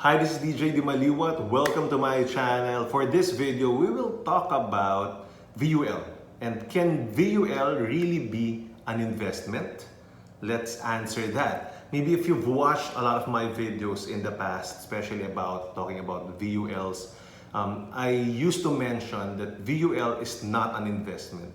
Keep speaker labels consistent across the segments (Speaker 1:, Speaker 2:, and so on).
Speaker 1: Hi, this is DJ Dimaliuat. Welcome to my channel. For this video, we will talk about VUL. And can VUL really be an investment? Let's answer that. Maybe if you've watched a lot of my videos in the past, especially about talking about VULs, I used to mention that VUL is not an investment.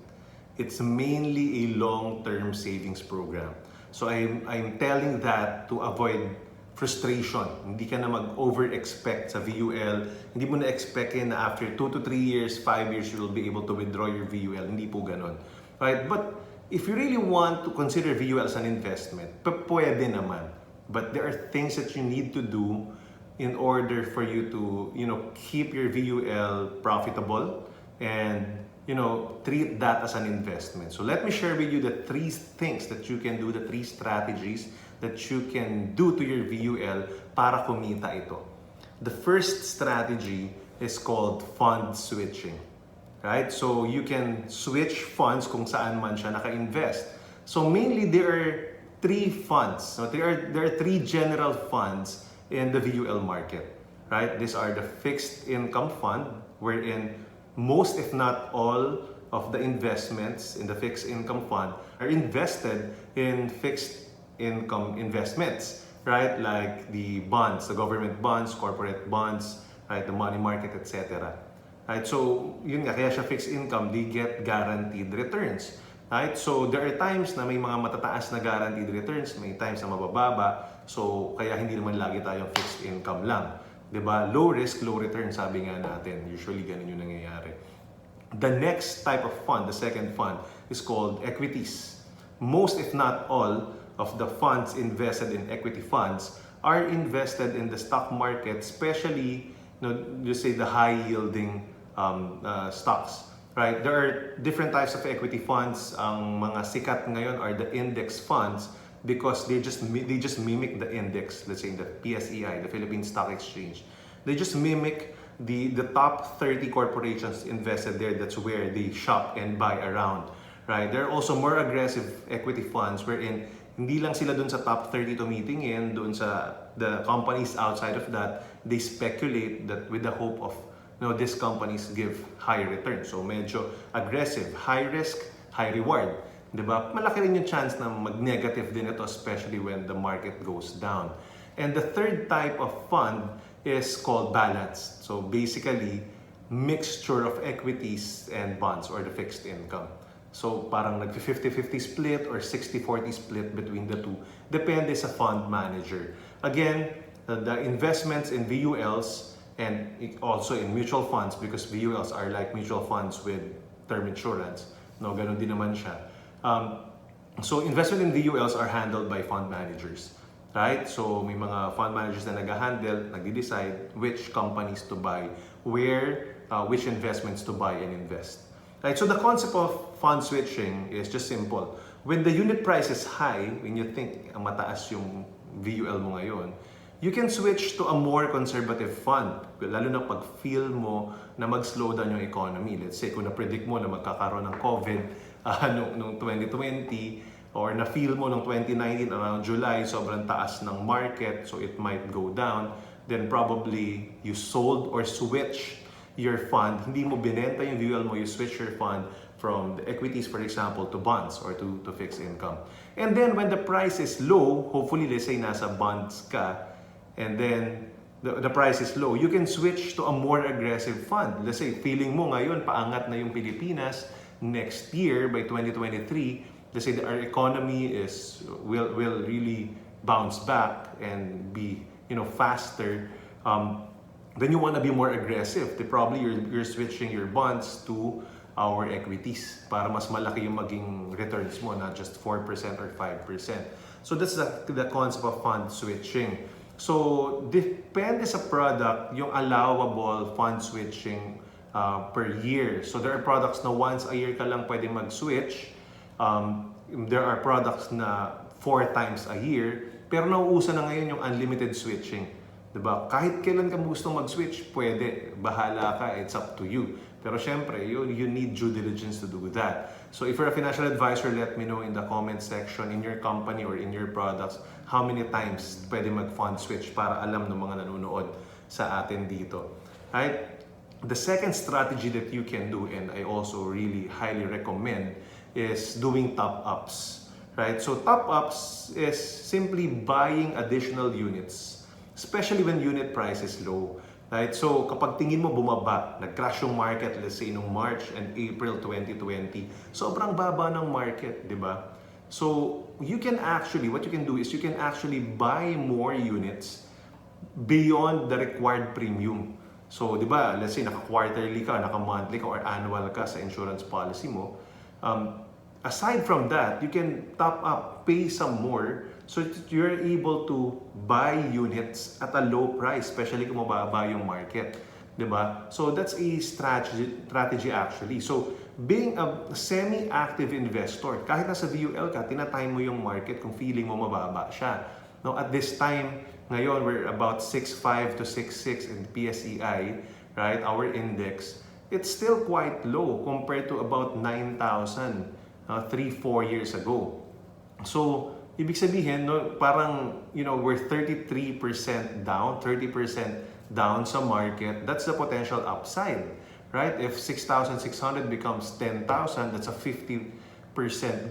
Speaker 1: It's mainly a long-term savings program. So I'm telling that to avoid frustration. Hindi ka na mag-over-expect sa VUL. Hindi mo na-expect na after 2 to 3 years, 5 years, you will be able to withdraw your VUL. Hindi po ganon. Right? But if you really want to consider VUL as an investment, pwede naman. But there are things that you need to do in order for you to, keep your VUL profitable and, treat that as an investment. So let me share with you the 3 things that you can do, the 3 strategies that you can do to your VUL para kumita ito. The first strategy is called fund switching. Right? So you can switch funds kung saan man siya naka-invest. So mainly there are 3 funds. So there are 3 general funds in the VUL market. Right? These are the fixed income fund, wherein most if not all of the investments in the fixed income fund are invested in fixed income investments, right? Like the bonds, the government bonds, corporate bonds, right? The money market, etc. Right? So, yun nga, kaya siya fixed income, they get guaranteed returns. Right? So, there are times na may mga matataas na guaranteed returns, may times na mabababa. So, kaya hindi naman lagi tayong fixed income lang. 'Di ba? Low risk, low return, sabi nga natin. Usually, ganun yung nangyayari. The next type of fund, the second fund, is called equities. Most, if not all, of the funds invested in equity funds are invested in the stock market, especially, just say the high-yielding stocks. Right? There are different types of equity funds. Ang mga sikat ngayon are the index funds because they just mimic the index. Let's say the PSEI, the Philippine Stock Exchange. They just mimic the top 30 corporations invested there. That's where they shop and buy around. Right? There are also more aggressive equity funds wherein hindi lang sila dun sa top 30 tumitingin, dun sa the companies outside of that, they speculate that with the hope of, these companies give high return. So medyo aggressive, high risk, high reward. Diba? Malaki rin yung chance na mag-negative din ito, especially when the market goes down. And the third type of fund is called balanced. So basically, mixture of equities and bonds or the fixed income. So parang nag-50-50 split or 60-40 split between the two. Depende sa fund manager. Again, the investments in VULs and also in mutual funds, because VULs are like mutual funds with term insurance. No, ganun din naman siya. So investment in VULs are handled by fund managers. Right? So may mga fund managers na nag-handle, nagde-decide which companies to buy, where, which investments to buy and invest. Right, so the concept of fund switching is just simple. When the unit price is high, when you think mataas yung VUL mo ngayon, you can switch to a more conservative fund. Lalo na pag feel mo na mag-slow down yung economy. Let's say kung na-predict mo na magkakaroon ng COVID noong 2020 or na-feel mo noong 2019 around July, sobrang taas ng market, so it might go down, then probably you sold or switch your fund, hindi mo binenta yung VUL mo, you switch your fund from the equities, for example, to bonds or to fixed income. And then when the price is low, hopefully let's say nasa bonds ka, and then the price is low, you can switch to a more aggressive fund. Let's say, feeling mo ngayon, paangat na yung Pilipinas, next year, by 2023, let's say our economy will really bounce back and be, faster. Then you want to be more aggressive. Probably you're switching your bonds to our equities para mas malaki yung maging returns mo, not just 4% or 5%. So that's the concept of fund switching. So depende sa product yung allowable fund switching per year. So there are products na once a year ka lang pwede mag-switch. There are products na 4 times a year. Pero nauuso na ngayon yung unlimited switching. Diba? Kahit kailan ka gusto mag-switch, pwede. Bahala ka, it's up to you. Pero syempre, you need due diligence to do that. So if you're a financial advisor, let me know in the comment section in your company or in your products how many times pwede mag-fund switch para alam ng mga nanonood sa atin dito. Right? The second strategy that you can do, and I also really highly recommend, is doing top-ups. Right? So top-ups is simply buying additional units, especially when unit price is low. Right? So kapag tingin mo bumaba, nag-crash yung market, let's say nung March and April 2020, sobrang baba ng market, di ba? So you can actually, what you can do is you can actually buy more units beyond the required premium. So, di ba, let's say naka-quarterly ka, naka-monthly ka, or annual ka sa insurance policy mo. Aside from that, you can top up, pay some more, so that you're able to buy units at a low price, especially kung mababa yung market. Diba? So that's a strategy actually. So being a semi-active investor, kahit nasa VUL ka, tinatime mo yung market kung feeling mo mababa siya. Now at this time, ngayon we're about 6.5 to 6.6 in PSEI, right? Our index, it's still quite low compared to about 9,000 3-4 years ago. So ibig sabihin, no, parang, we're 33% down, 30% down sa market. That's the potential upside, right? If 6,600 becomes 10,000, that's a 50%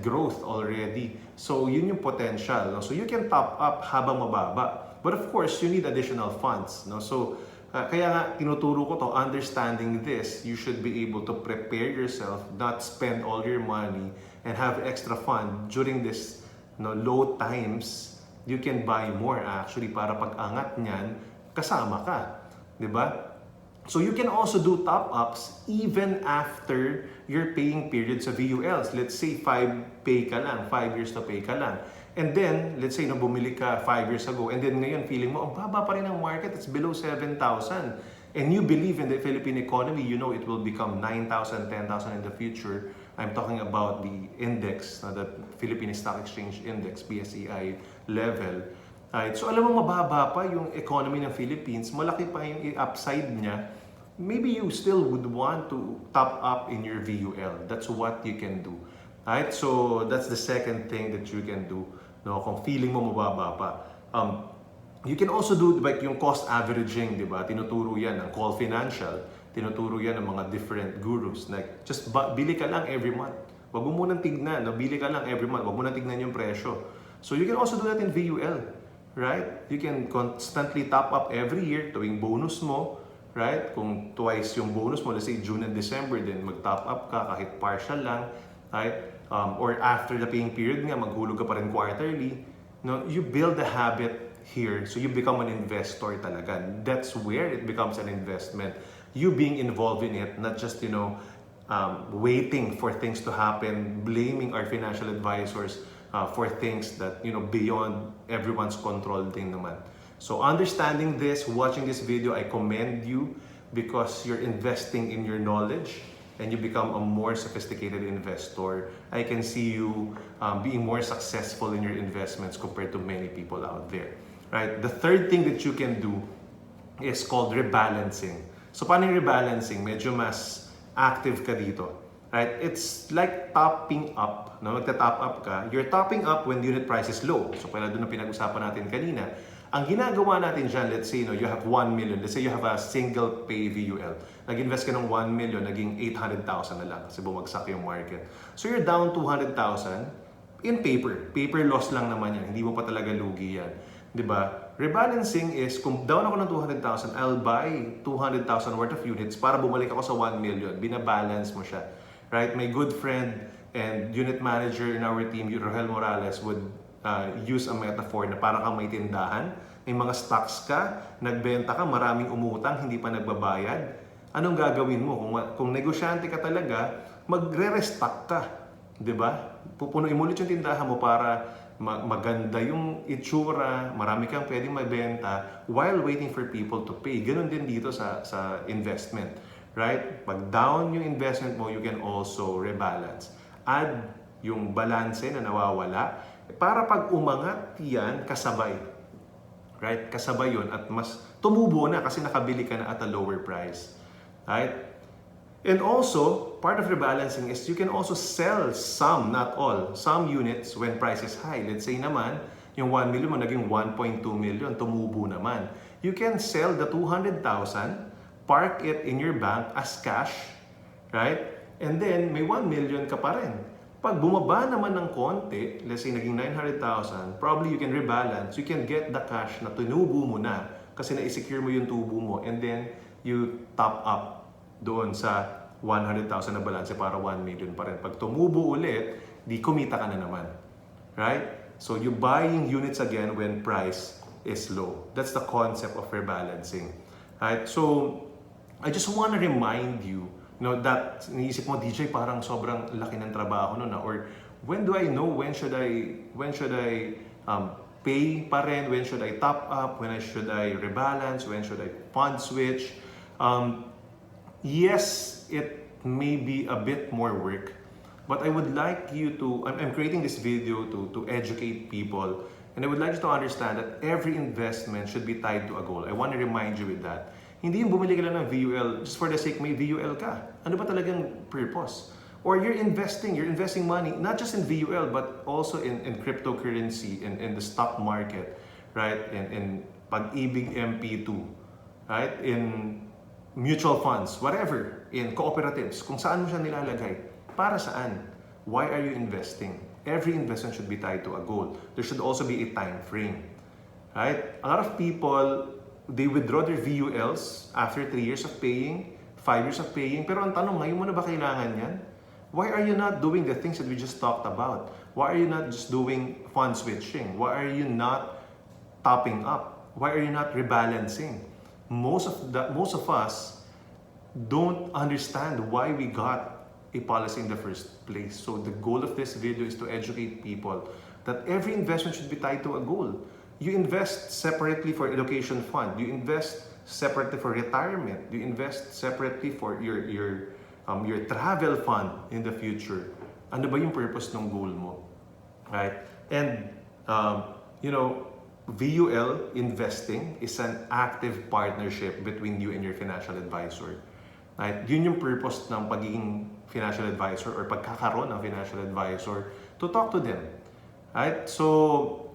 Speaker 1: growth already. So yun yung potential. No? So you can top up habang mababa. But of course, you need additional funds. No? So kaya nga, tinuturo ko to, understanding this, you should be able to prepare yourself, not spend all your money, and have extra fund during this low times. You can buy more actually para pag-angat niyan, kasama ka. Diba? So you can also do top-ups even after your paying period sa VULs. Let's say 5 years to pay ka lang. And then, let's say, bumili ka 5 years ago, and then ngayon, feeling mo, ang baba pa rin ang market, it's below 7,000. And you believe in the Philippine economy, it will become 9,000, 10,000 in the future. I'm talking about the index, the Philippine Stock Exchange Index, PSEI level. Right? So alam mo, mababa pa yung economy ng Philippines, malaki pa yung upside niya. Maybe you still would want to top up in your VUL. That's what you can do. Right? So that's the second thing that you can do. Kung feeling mo mababa pa. You can also do like yung cost averaging, di ba? Tinuturo yan ng Call Financial. Tinuturo yan ng mga different gurus. Like, just bili ka lang every month. Wag mo munang tignan. Bili ka lang every month. Wag mo nang tignan yung presyo. So you can also do that in VUL. Right? You can constantly top up every year tuwing bonus mo. Right? Kung twice yung bonus mo, let's say June and December, then mag-top up ka kahit partial lang. Right? Or after the paying period nga, maghulog ka pa rin quarterly. You build a habit here, so you become an investor talaga. That's where it becomes an investment. You being involved in it, not just, waiting for things to happen, blaming our financial advisors for things that, beyond everyone's control din naman. So understanding this, watching this video, I commend you because you're investing in your knowledge and you become a more sophisticated investor. I can see you being more successful in your investments compared to many people out there. Right? The third thing that you can do is called rebalancing. So paano yung rebalancing? Medyo mas active ka dito. Right? It's like topping up. Magta-top up ka. You're topping up when unit price is low. So pala doon na pinag-usapan natin kanina. Ang ginagawa natin dyan, let's say, you have 1 million. Let's say you have a single pay VUL. Nag-invest ka ng 1 million, naging 800,000 na lang kasi bumagsak yung market. So you're down 200,000 in paper. Paper loss lang naman yan. Hindi mo pa talaga lugi yan. Diba? Rebalancing is, kung down ako ng 200,000, I'll buy 200,000 worth of units para bumalik ako sa 1 million. Binabalance mo siya. Right? My good friend and unit manager in our team, Rohel Morales, would use a metaphor na para kang may tindahan. May mga stocks ka, nagbenta ka, maraming umutang, hindi pa nagbabayad. Anong gagawin mo? Kung negosyante ka talaga, magre-restock ka. Diba? Pupunuin mo ulit yung tindahan mo para maganda yung itsura, marami kang pwedeng mabenta while waiting for people to pay. Ganon din dito sa investment. Right? Pag down yung investment mo, you can also rebalance. Add yung balanse na nawawala para pag umangat yan, kasabay. Right? Kasabay yun at mas tumubo na kasi nakabili ka na at a lower price. Right? And also, part of rebalancing is you can also sell some, not all, some units when price is high. Let's say naman, yung 1 million mo naging 1.2 million, tumubo naman. You can sell the 200,000, park it in your bank as cash, right? And then, may 1 million ka pa rin. Pag bumaba naman ng konti, let's say naging 900,000, probably you can rebalance, you can get the cash na tinubo mo na kasi na-secure mo yung tubo mo and then you top up doon sa 100,000 na balance para 1 million pa rin. Pag tumubo ulit, di kumita ka na naman. Right? So you buying units again when price is low. That's the concept of rebalancing. Right? So I just want to remind you, that iniisip mo, DJ, parang sobrang laki ng trabaho nun, or when do I know when should I pay pa rin, when should I top up, when should I rebalance, when should I fund switch? Yes, it may be a bit more work, but I would like you to, I'm creating this video to educate people, and I would like you to understand that every investment should be tied to a goal. I want to remind you with that. Hindi yung bumili ka lang ng VUL just for the sake may VUL ka. Ano ba talagang purpose? Or you're investing money, not just in VUL, but also in cryptocurrency, in the stock market, right? In Pag-ibig MP2, right? In mutual funds, whatever, in cooperatives, kung saan mo siya nilalagay. Para saan? Why are you investing? Every investment should be tied to a goal. There should also be a time frame, right? A lot of people, they withdraw their VULs after 3 years of paying, 5 years of paying, pero ang tanong, ngayon mo na ba kailangan yan? Why are you not doing the things that we just talked about? Why are you not just doing fund switching? Why are you not topping up? Why are you not rebalancing? Most of us don't understand why we got a policy in the first place. So the goal of this video is to educate people that every investment should be tied to a goal. You invest separately for education fund. You invest separately for retirement. You invest separately for your travel fund in the future. Ano ba yung purpose ng goal mo? Right? And VUL investing is an active partnership between you and your financial advisor. Right? Yun yung purpose ng pagiging financial advisor or pagkakaroon ng financial advisor, to talk to them. Right? So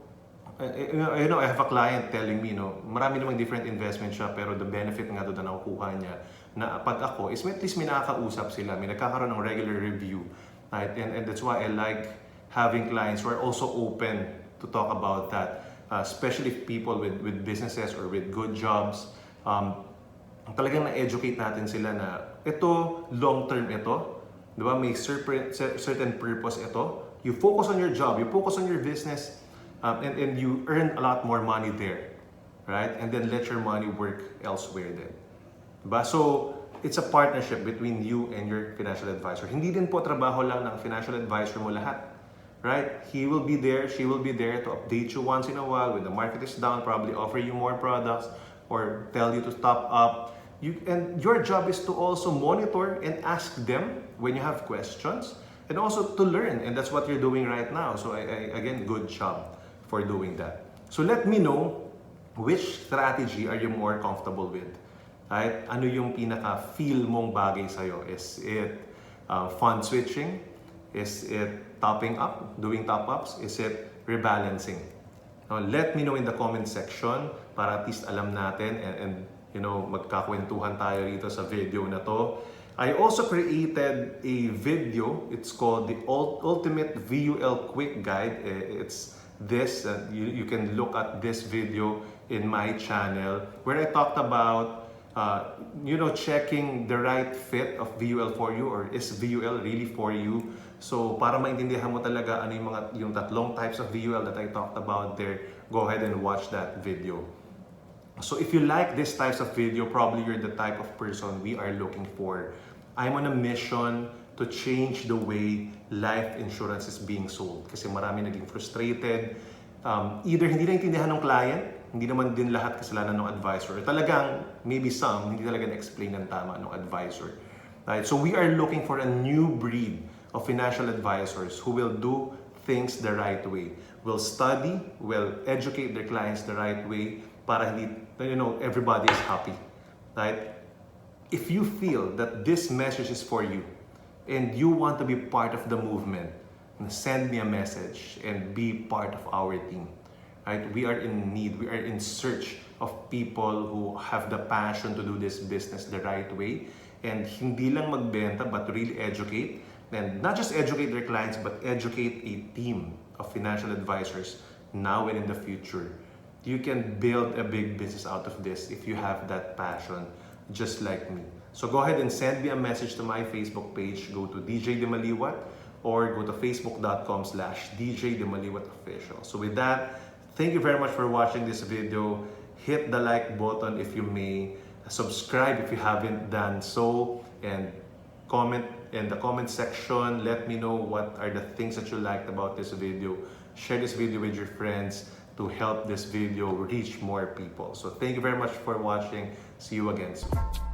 Speaker 1: I have a client telling me, marami namang different investment siya, pero the benefit nga doon na nakukuha niya, na pag ako, is at least may nakakausap sila, may nagkakaroon ng regular review. Right? And that's why I like having clients who are also open to talk about that, especially people with businesses or with good jobs. Talagang na-educate natin sila na ito, long-term ito, di ba? May certain purpose ito. You focus on your job, you focus on your business, and you earn a lot more money there, right? And then let your money work elsewhere then. Diba? So, it's a partnership between you and your financial advisor. Hindi din po trabaho lang ng financial advisor mo lahat, right? He will be there, she will be there to update you once in a while when the market is down, probably offer you more products or tell you to top up. And your job is to also monitor and ask them when you have questions, and also to learn, and that's what you're doing right now. So again, good job for doing that. So let me know which strategy are you more comfortable with. Right? Ano yung pinaka-feel mong bagay sa'yo? Is it fund switching? Is it topping up, doing top-ups? Is it rebalancing? Now, let me know in the comment section para at least alam natin and magkakwentuhan tayo rito sa video na to. I also created a video. It's called the Ultimate VUL Quick Guide. It's this, you can look at this video in my channel where I talked about checking the right fit of VUL for you, or is VUL really for you. So para maintindihan mo talaga ano yung tatlong types of VUL that I talked about there, go ahead and watch that video. So if you like this types of video, probably you're the type of person we are looking for. I'm on a mission to change the way life insurance is being sold. Kasi marami naging frustrated. Either hindi naintindihan ng client, hindi naman din lahat kasalanan ng advisor. Or talagang, maybe some, hindi talaga na-explain ng tama ng advisor. Right? So we are looking for a new breed of financial advisors who will do things the right way. Will study, will educate their clients the right way para hindi, everybody is happy. Right? if you feel that this message is for you and you want to be part of the movement, send me a message and be part of our team. Right? We are in need, we are in search of people who have the passion to do this business the right way and hindi lang magbenta but really educate, and not just educate their clients but educate a team of financial advisors now and in the future. You can build a big business out of this if you have that passion, just like me. So go ahead and send me a message to my Facebook page. Go to DJ Dimaliuat or go to facebook.com/DJ Dimaliuat official. So with that, thank you very much for watching this video. Hit the like button if you may. Subscribe if you haven't done so. And comment in the comment section. Let me know what are the things that you liked about this video. Share this video with your friends to help this video reach more people. So thank you very much for watching. See you again soon.